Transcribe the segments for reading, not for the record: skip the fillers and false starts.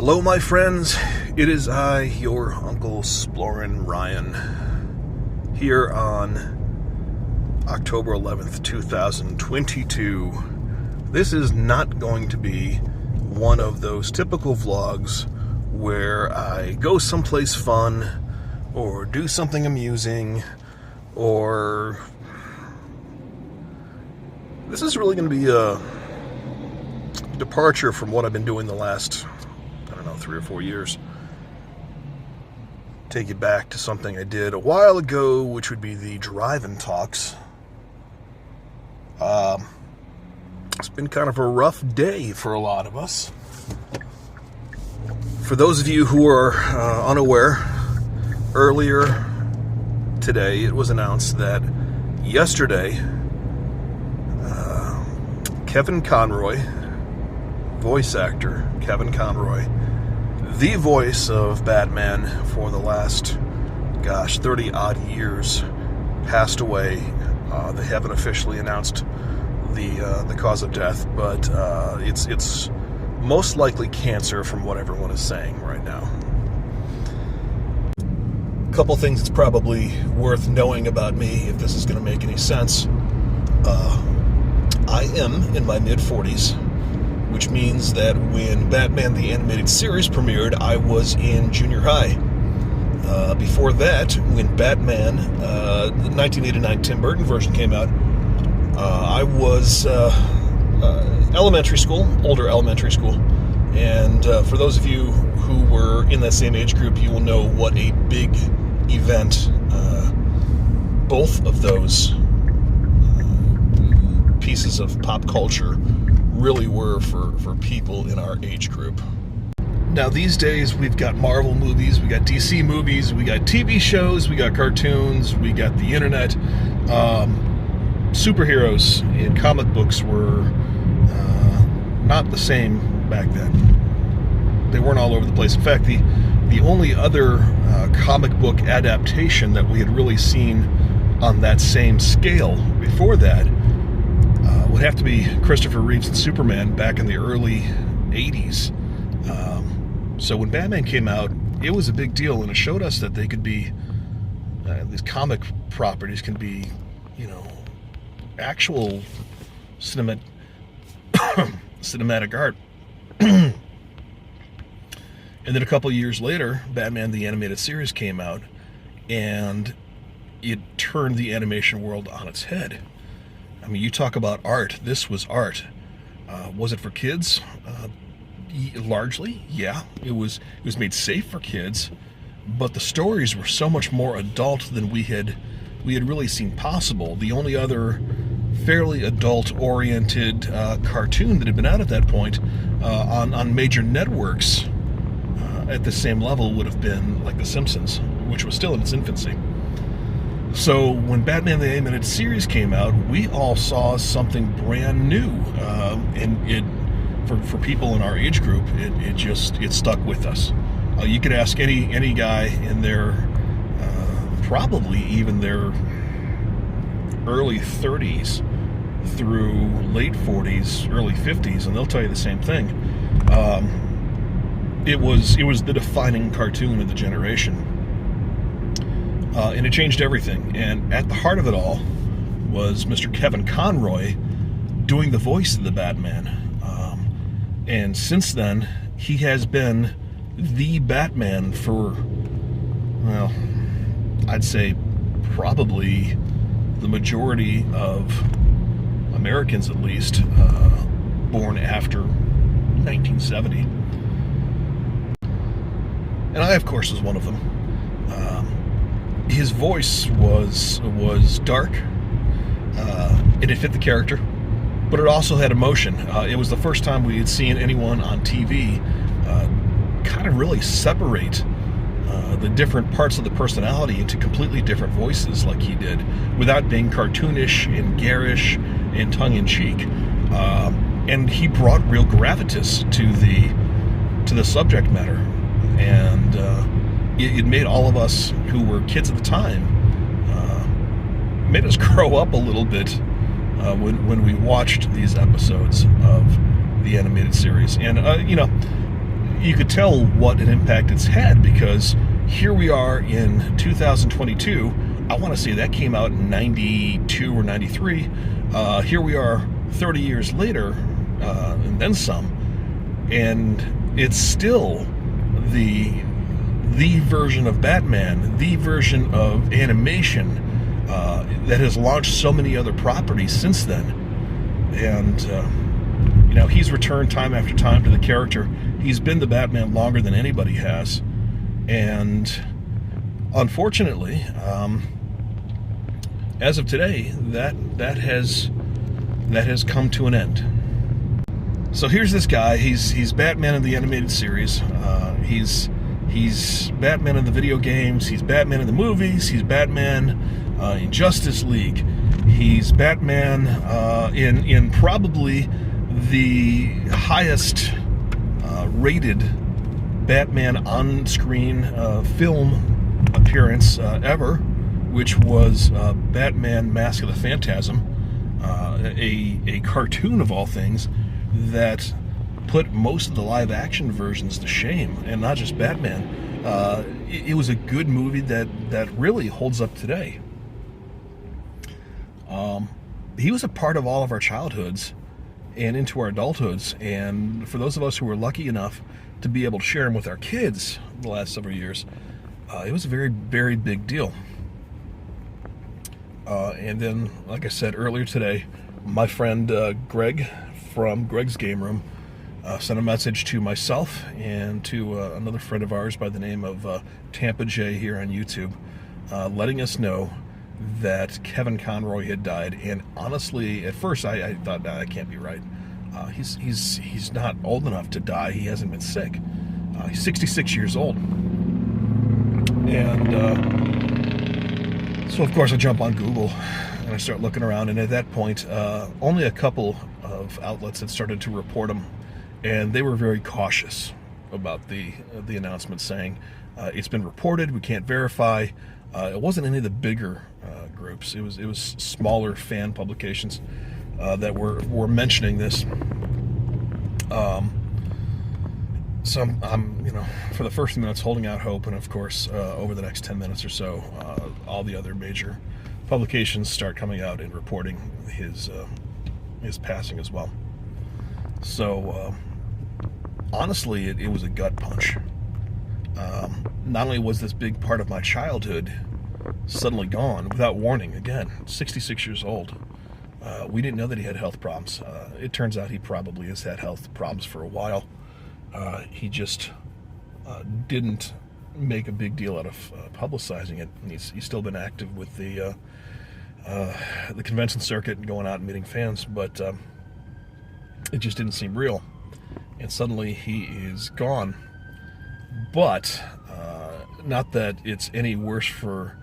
Hello, my friends. It is I, your Uncle Splorin Ryan, here on October 11th, 2022. This is not going to be one of those typical vlogs where I go someplace fun or do something amusing, or this is really going to be a departure from what I've been doing the last 3 or 4 years. Take you back to something I did a while ago, which would be the drive-in talks. It's been kind of a rough day for a lot of us. For those of you who are unaware, earlier today it was announced that yesterday Kevin Conroy, voice actor Kevin Conroy, the voice of Batman for the last, 30-odd years, passed away. They haven't officially announced the cause of death, but it's most likely cancer from what everyone is saying right now. A couple things that's probably worth knowing about me, if this is going to make any sense. I am in my mid-40s, which means that when Batman the Animated Series premiered, I was in junior high. Before that, when Batman, the 1989 Tim Burton version came out, I was elementary school, older elementary school. And for those of you who were in that same age group, you will know what a big event both of those pieces of pop culture really were for people in our age group. Now these days we've got Marvel movies, we got DC movies, we got TV shows, we got cartoons, we got the internet. Superheroes in comic books were not the same back then. They weren't all over the place. In fact, the only other comic book adaptation that we had really seen on that same scale before that would have to be Christopher Reeve's Superman back in the early 80s. So when Batman came out, it was a big deal, and it showed us that they could be, these comic properties can be, actual cinematic art. And then a couple years later, Batman the Animated Series came out, and it turned the animation world on its head. I mean, you talk about art. This was art. Was it for kids? Largely, yeah. It was made safe for kids, but the stories were so much more adult than we had really seen possible. The only other fairly adult-oriented cartoon that had been out at that point on major networks at the same level would have been like The Simpsons, which was still in its infancy. So when Batman the Animated Series came out, we all saw something brand new, and it for people in our age group, it stuck with us. You could ask any guy in their probably even their early 30s through late 40s, early 50s, and they'll tell you the same thing. It was the defining cartoon of the generation. And it changed everything. And at the heart of it all was Mr. Kevin Conroy doing the voice of the Batman. And since then, he has been the Batman for, well, I'd say probably the majority of Americans, at least, born after 1970. And I, of course, was one of them. His voice was dark, and it fit the character, but it also had emotion. It was the first time we had seen anyone on TV kind of really separate the different parts of the personality into completely different voices like he did, without being cartoonish and garish and tongue-in-cheek. And he brought real gravitas to the subject matter, and it made all of us who were kids at the time, made us grow up a little bit when we watched these episodes of the animated series. And you could tell what an impact it's had, because here we are in 2022. I want to say that came out in 92 or 93. Here we are 30 years later, and then some, and it's still the version of Batman, the version of animation that has launched so many other properties since then. And he's returned time after time to the character. He's been the Batman longer than anybody has, and unfortunately, as of today, that has come to an end. So here's this guy. He's Batman in the animated series. He's Batman in the video games. He's Batman in the movies. He's Batman in Justice League. He's Batman in probably the highest rated Batman on-screen film appearance ever, which was Batman Mask of the Phantasm, a cartoon of all things that put most of the live-action versions to shame, and not just Batman. It was a good movie that really holds up today. He was a part of all of our childhoods and into our adulthoods, and for those of us who were lucky enough to be able to share him with our kids the last several years, it was a very, very big deal. And then, like I said earlier today, my friend Greg from Greg's Game Room sent a message to myself and to another friend of ours by the name of Tampa J here on YouTube, letting us know that Kevin Conroy had died. And honestly, at first I thought, nah, that can't be right. He's not old enough to die. He hasn't been sick. He's 66 years old. And so of course I jump on Google and I start looking around, and at that point only a couple of outlets had started to report him, and they were very cautious about the announcement, saying it's been reported, we can't verify. It wasn't any of the bigger groups. It was smaller fan publications that were mentioning this. So I'm for the first few minutes holding out hope, and of course over the next 10 minutes or so, all the other major publications start coming out and reporting his passing as well. So honestly, it was a gut punch. Not only was this big part of my childhood suddenly gone without warning, again, 66 years old. We didn't know that he had health problems. It turns out he probably has had health problems for a while. He just didn't make a big deal out of publicizing it. He's still been active with the convention circuit and going out and meeting fans, but it just didn't seem real. And suddenly he is gone. But not that it's any worse for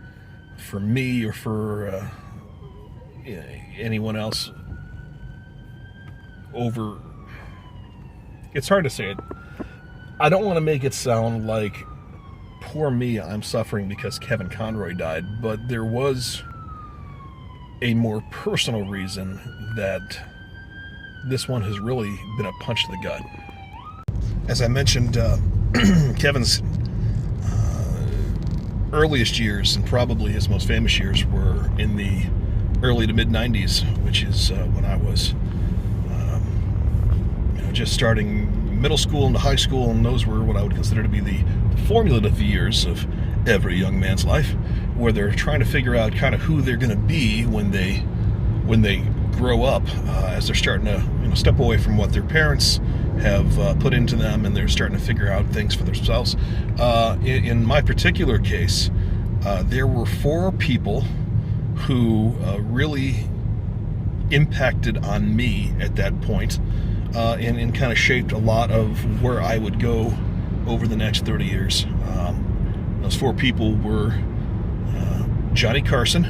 me or for anyone else. It's hard to say it. I don't want to make it sound like, poor me, I'm suffering because Kevin Conroy died, but there was a more personal reason that this one has really been a punch to the gut. As I mentioned, Kevin's earliest years, and probably his most famous years, were in the early to mid 90s, which is when I was just starting middle school into high school, and those were what I would consider to be the formative years of every young man's life, where they're trying to figure out kind of who they're going to be when they grow up, as they're starting to step away from what their parents have put into them, and they're starting to figure out things for themselves. In my particular case, there were 4 people who really impacted on me at that point, and kind of shaped a lot of where I would go over the next 30 years. Those 4 people were Johnny Carson.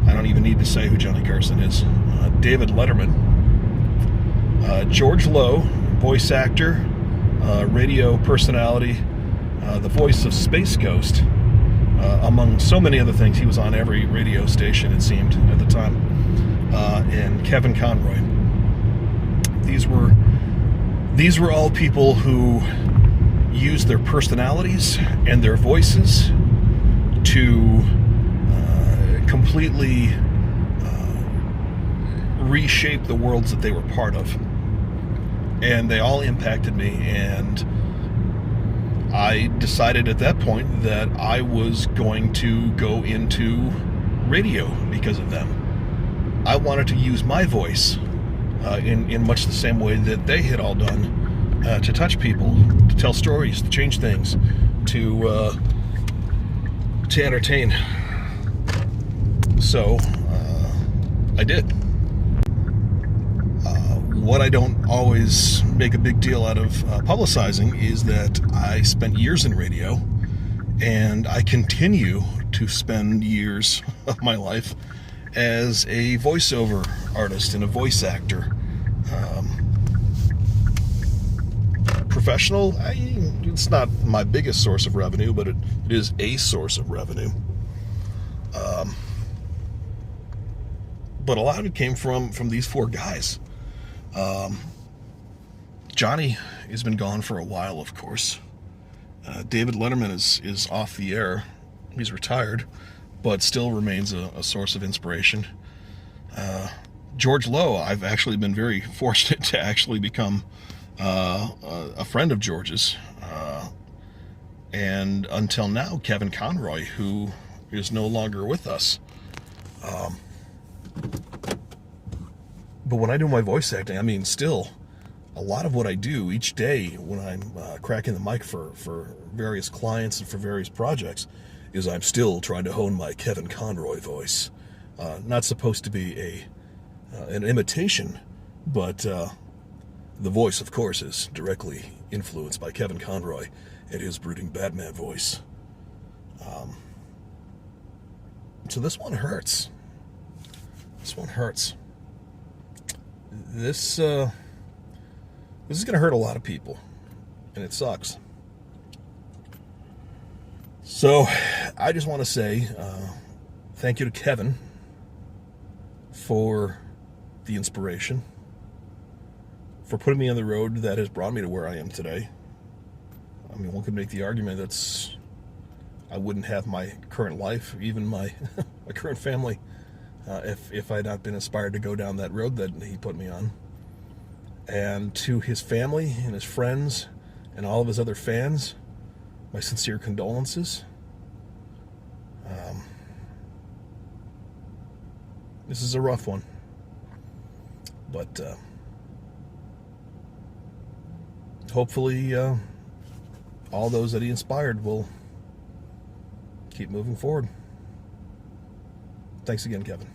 I don't even need to say who Johnny Carson is. David Letterman. George Lowe, voice actor, radio personality, the voice of Space Ghost, among so many other things. He was on every radio station, it seemed, at the time. And Kevin Conroy. These were These were all people who used their personalities and their voices to completely reshape the worlds that they were part of. And they all impacted me, and I decided at that point that I was going to go into radio because of them. I wanted to use my voice in much the same way that they had all done, to touch people, to tell stories, to change things, to entertain. So I did. What I don't always make a big deal out of publicizing is that I spent years in radio, and I continue to spend years of my life as a voiceover artist and a voice actor. Professional, it's not my biggest source of revenue, but it is a source of revenue. But a lot of it came from these four guys. Johnny has been gone for a while, of course. David Letterman is off the air. He's retired, but still remains a source of inspiration. George Lowe, I've actually been very fortunate to actually become a friend of George's. And until now, Kevin Conroy, who is no longer with us. But when I do my voice acting, I mean, still, a lot of what I do each day when I'm cracking the mic for various clients and for various projects is I'm still trying to hone my Kevin Conroy voice. Not supposed to be an imitation, but the voice, of course, is directly influenced by Kevin Conroy and his brooding Batman voice. So this one hurts. This one hurts. This is going to hurt a lot of people, and it sucks. So I just want to say thank you to Kevin for the inspiration, for putting me on the road that has brought me to where I am today. I mean, one could make the argument that I wouldn't have my current life, even my my current family, if I had not been inspired to go down that road that he put me on. And to his family and his friends and all of his other fans, my sincere condolences. This is a rough one, but hopefully all those that he inspired will keep moving forward. Thanks again, Kevin.